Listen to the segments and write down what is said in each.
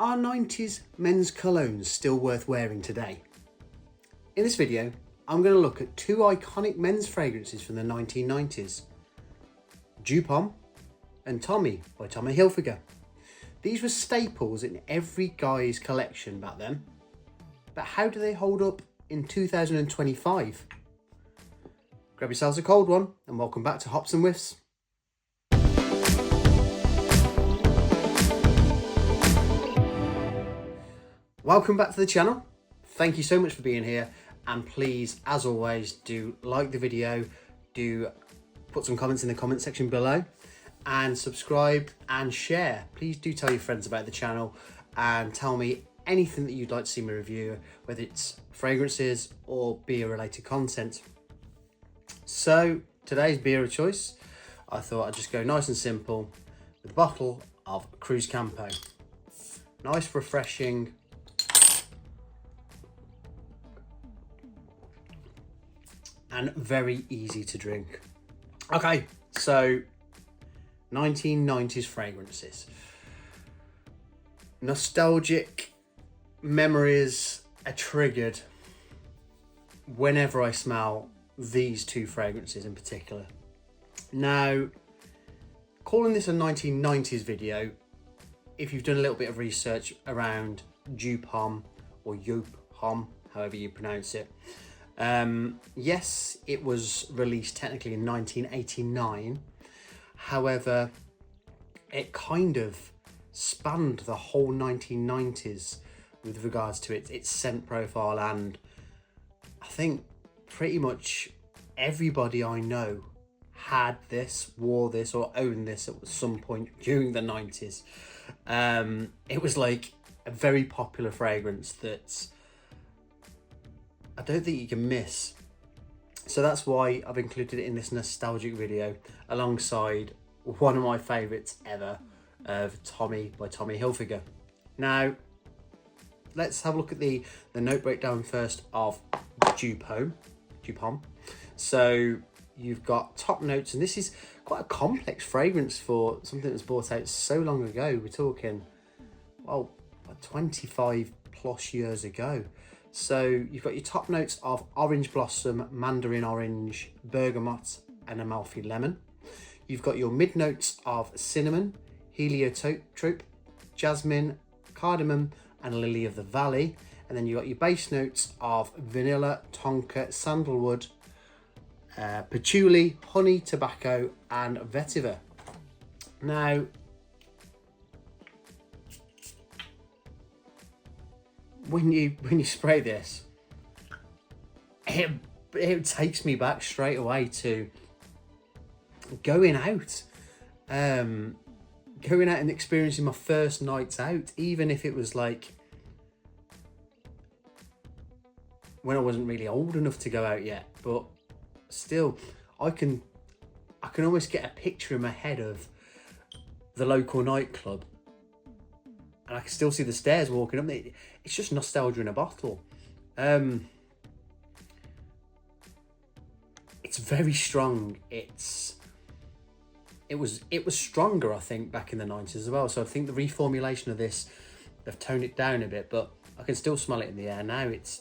Are 90s men's colognes still worth wearing today? In this video, I'm going to look at two iconic men's fragrances from the 1990s. Joop Homme and Tommy by Tommy Hilfiger. These were staples in every guy's collection back then. But how do they hold up in 2025? Grab yourselves a cold one and welcome back to Hops and Whiffs. Welcome back to the channel. Thank you so much for being here, and please, as always, do like the video, do put some comments in the comment section below, and subscribe and share. Please do tell your friends about the channel and tell me anything that you'd like to see me review, whether it's fragrances or beer related content. So today's beer of choice, I thought I'd just go nice and simple with a bottle of Cruz Campo. Nice, refreshing, and very easy to drink. Okay, so 1990s fragrances. Nostalgic memories are triggered whenever I smell these two fragrances in particular. Now, calling this a 1990s video, if you've done a little bit of research around Joop Homme or Joop Homme, however you pronounce it, yes, it was released technically in 1989. However, it kind of spanned the whole 1990s with regards to its scent profile, and I think pretty much everybody I know had this, wore this, or owned this at some point during the 90s. It was like a very popular fragrance that I don't think you can miss. So that's why I've included it in this nostalgic video alongside one of my favourites ever of Tommy by Tommy Hilfiger. Now, let's have a look at the note breakdown first of Joop Homme. So you've got top notes, and this is quite a complex fragrance for something that was brought out so long ago. We're talking, well, 25 plus years ago. So you've got your top notes of orange blossom, mandarin orange, bergamot, and Amalfi lemon. You've got your mid notes of cinnamon, heliotrope, jasmine, cardamom, and lily of the valley. And then you've got your base notes of vanilla, tonka, sandalwood, patchouli, honey, tobacco, and vetiver. Now, when you spray this, it takes me back straight away to going out and experiencing my first nights out, even if it was like when I wasn't really old enough to go out yet. But still, I can almost get a picture in my head of the local nightclub, and I can still see the stairs walking up. It's just nostalgia in a bottle. It's very strong. It was stronger, I think, back in the 90s as well. So I think the reformulation of this, they've toned it down a bit, but I can still smell it in the air now. It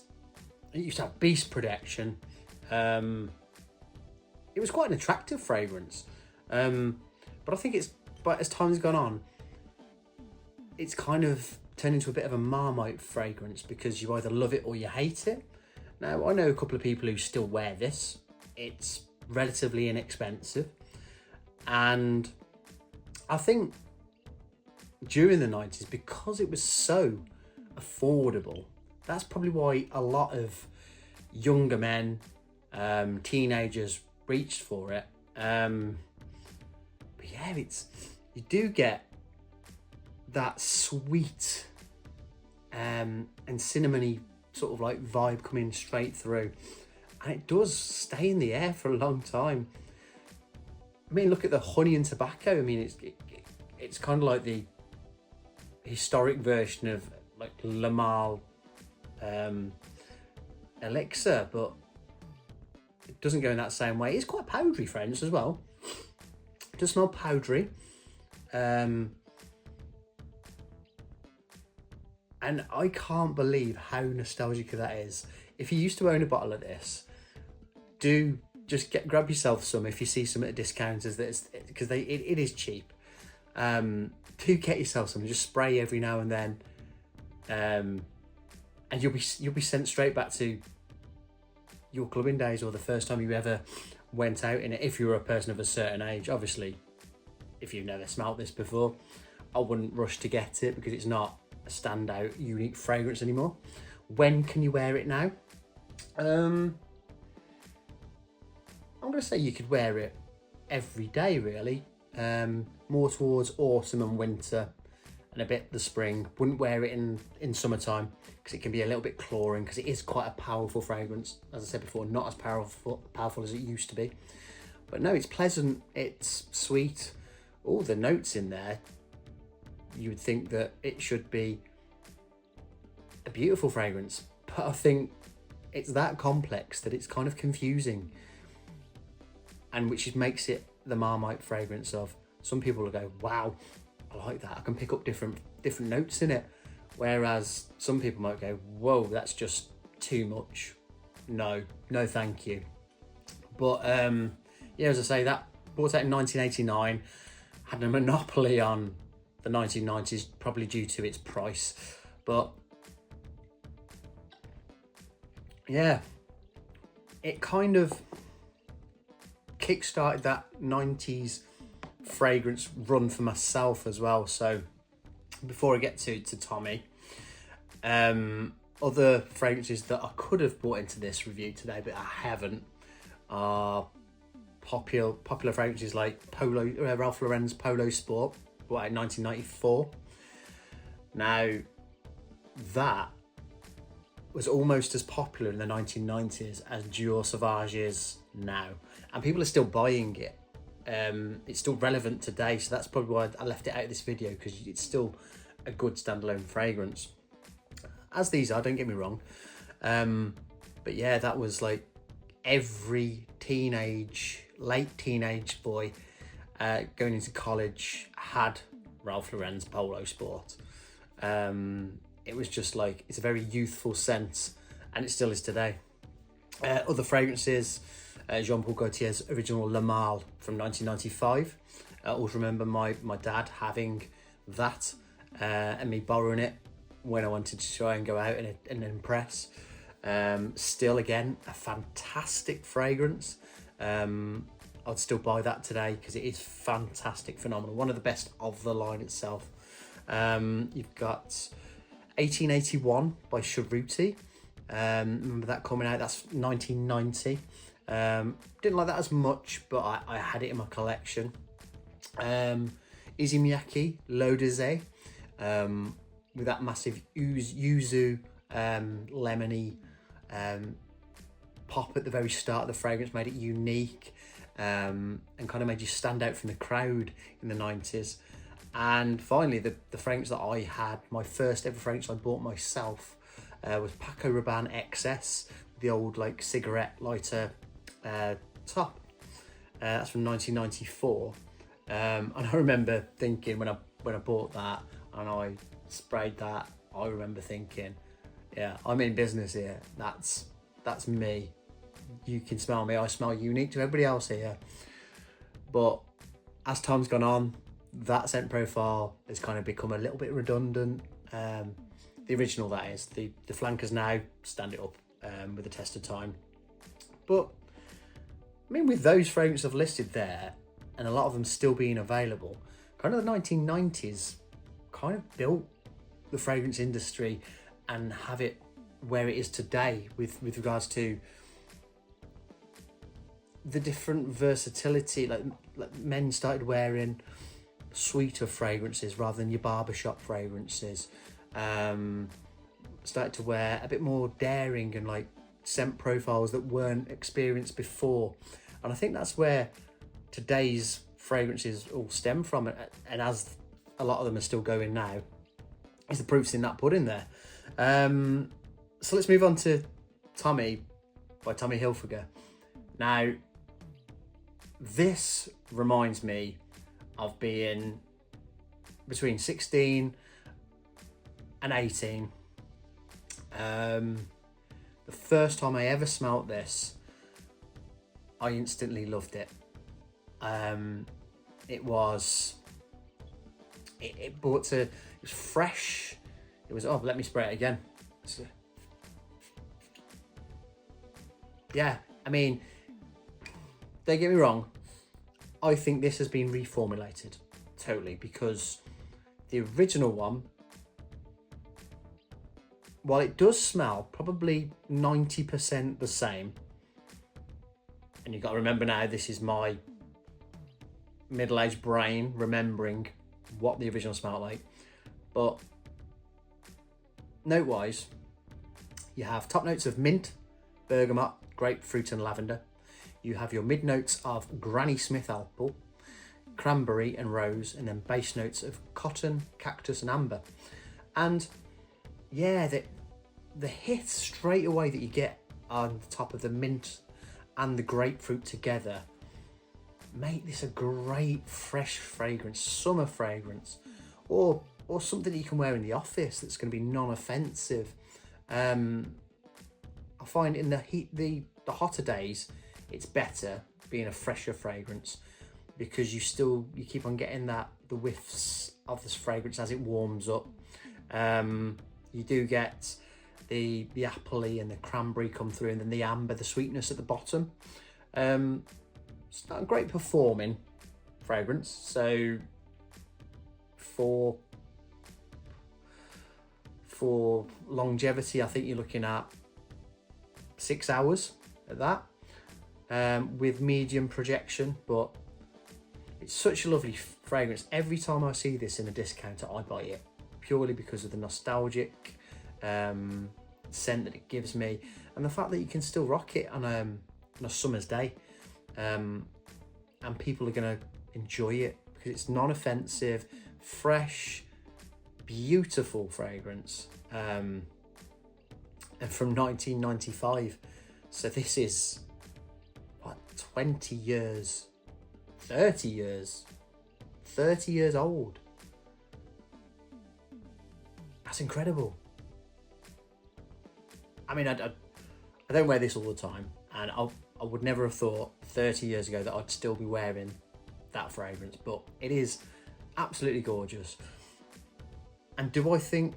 used to have beast protection. It was quite an attractive fragrance. But I think but as time's gone on, it's kind of turned into a bit of a Marmite fragrance, because you either love it or you hate it. Now, I know a couple of people who still wear this. It's relatively inexpensive, and I think during the 90s, because it was so affordable, that's probably why a lot of younger men, teenagers reached for it. But yeah, you do get that sweet and cinnamony sort of like vibe coming straight through, and it does stay in the air for a long time. I mean, look at the honey and tobacco. I mean, it's kind of like the historic version of like Le Male elixir, but it doesn't go in that same way. It's quite powdery, friends, as well. It does smell powdery. And I can't believe how nostalgic that is. If you used to own a bottle of this, do just grab yourself some if you see some at a discount, because it is cheap. Do get yourself some, just spray every now and then, and you'll be sent straight back to your clubbing days, or the first time you ever went out in it, if you were a person of a certain age. Obviously, if you've never smelt this before, I wouldn't rush to get it, because it's not a standout unique fragrance anymore. When can you wear it now? I'm gonna say you could wear it every day, really. More towards autumn and winter, and a bit the spring. Wouldn't wear it in summertime, because it can be a little bit cloying, because it is quite a powerful fragrance. As I said before, not as powerful as it used to be. But no, it's pleasant, it's sweet. All the notes in there, you would think that it should be a beautiful fragrance, but I think it's that complex that it's kind of confusing, and which makes it the Marmite fragrance of, some people will go, wow, I like that, I can pick up different notes in it, whereas some people might go, whoa, that's just too much, no thank you. But yeah, as I say, that bought out in 1989, had a monopoly on the 1990s, probably due to its price. But yeah, it kind of kickstarted that 90s fragrance run for myself as well. So before I get to Tommy, other fragrances that I could have brought into this review today, but I haven't, are popular fragrances like Polo, Ralph Lauren's Polo Sport, bought out in 1994. Now, that was almost as popular in the 1990s as Dior Sauvage is now, and people are still buying it. It's still relevant today, so that's probably why I left it out of this video, because it's still a good standalone fragrance, as these are, don't get me wrong. But yeah, that was like every late teenage boy going into college had Ralph Lauren's Polo Sport. It was just like, it's a very youthful scent, and it still is today. Other fragrances, Paul Gaultier's original Le Male from 1995. I always remember my dad having that and me borrowing it when I wanted to try and go out and impress. Still, again, a fantastic fragrance. I'd still buy that today, because it is fantastic, phenomenal. One of the best of the line itself. You've got 1881 by Cerruti. Remember that coming out, that's 1990. Didn't like that as much, but I had it in my collection. Izumyaki L'Eau Dissey, with that massive yuzu lemony pop at the very start of the fragrance, made it unique, and kind of made you stand out from the crowd in the 90s. And finally, the fragrance that I had, my first ever fragrance I bought myself, was Paco Rabanne XS, the old like cigarette lighter top. That's from 1994. And I remember thinking when I bought that and I sprayed that, I remember thinking, yeah, I'm in business here. That's me. You can smell me. I smell unique to everybody else here. But as time's gone on, that scent profile has kind of become a little bit redundant. The original, that is. The flankers now stand it up with the test of time. But I mean, with those fragrances I've listed there, and a lot of them still being available, kind of the 1990s kind of built the fragrance industry and have it where it is today with regards to the different versatility. Like men started wearing sweeter fragrances rather than your barbershop fragrances. Started to wear a bit more daring and like scent profiles that weren't experienced before. And I think that's where today's fragrances all stem from, and as a lot of them are still going now, is the proof's in that pudding there. So let's move on to Tommy by Tommy Hilfiger. Now, this reminds me of being between 16 and 18, The first time I ever smelt this, I instantly loved it. It was fresh. It was, oh, let me spray it again. Yeah, I mean, don't get me wrong, I think this has been reformulated totally, because the original one, while it does smell probably 90% the same, and you've got to remember now, this is my middle-aged brain remembering what the original smelled like, but note-wise, you have top notes of mint, bergamot, grapefruit and lavender. You have your mid notes of Granny Smith apple, cranberry and rose, and then base notes of cotton, cactus and amber. And yeah, the hit straight away that you get on the top of the mint and the grapefruit together make this a great fresh fragrance, summer fragrance, or something that you can wear in the office that's going to be non-offensive. I find in the heat, the hotter days, it's better being a fresher fragrance, because you keep on getting the whiffs of this fragrance as it warms up. You do get the appley and the cranberry come through, and then the amber, the sweetness at the bottom. It's not a great performing fragrance, so for longevity, I think you're looking at 6 hours at that, with medium projection. But it's such a lovely fragrance. Every time I see this in a discounter, I buy it, purely because of the nostalgic scent that it gives me, and the fact that you can still rock it on a summer's day, and people are going to enjoy it because it's non-offensive, fresh, beautiful fragrance, and from 1995. So this is what, 20 years, 30 years old. That's incredible. I mean, I don't wear this all the time, and I would never have thought 30 years ago that I'd still be wearing that fragrance, but it is absolutely gorgeous. And do I think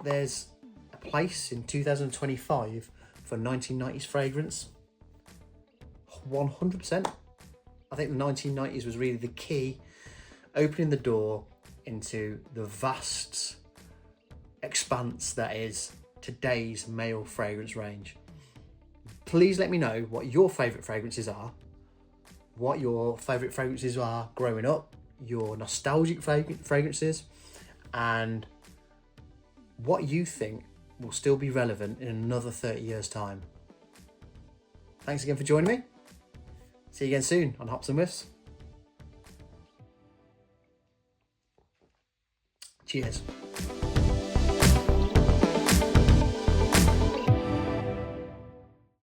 there's a place in 2025 for 1990s fragrance? 100%. I think the 1990s was really the key, opening the door into the vast expanse that is today's male fragrance range. Please let me know what your favourite fragrances are, what your favourite fragrances are growing up, your nostalgic fragrances, and what you think will still be relevant in another 30 years' time. Thanks again for joining me. See you again soon on Hops and Whiffs. Cheers.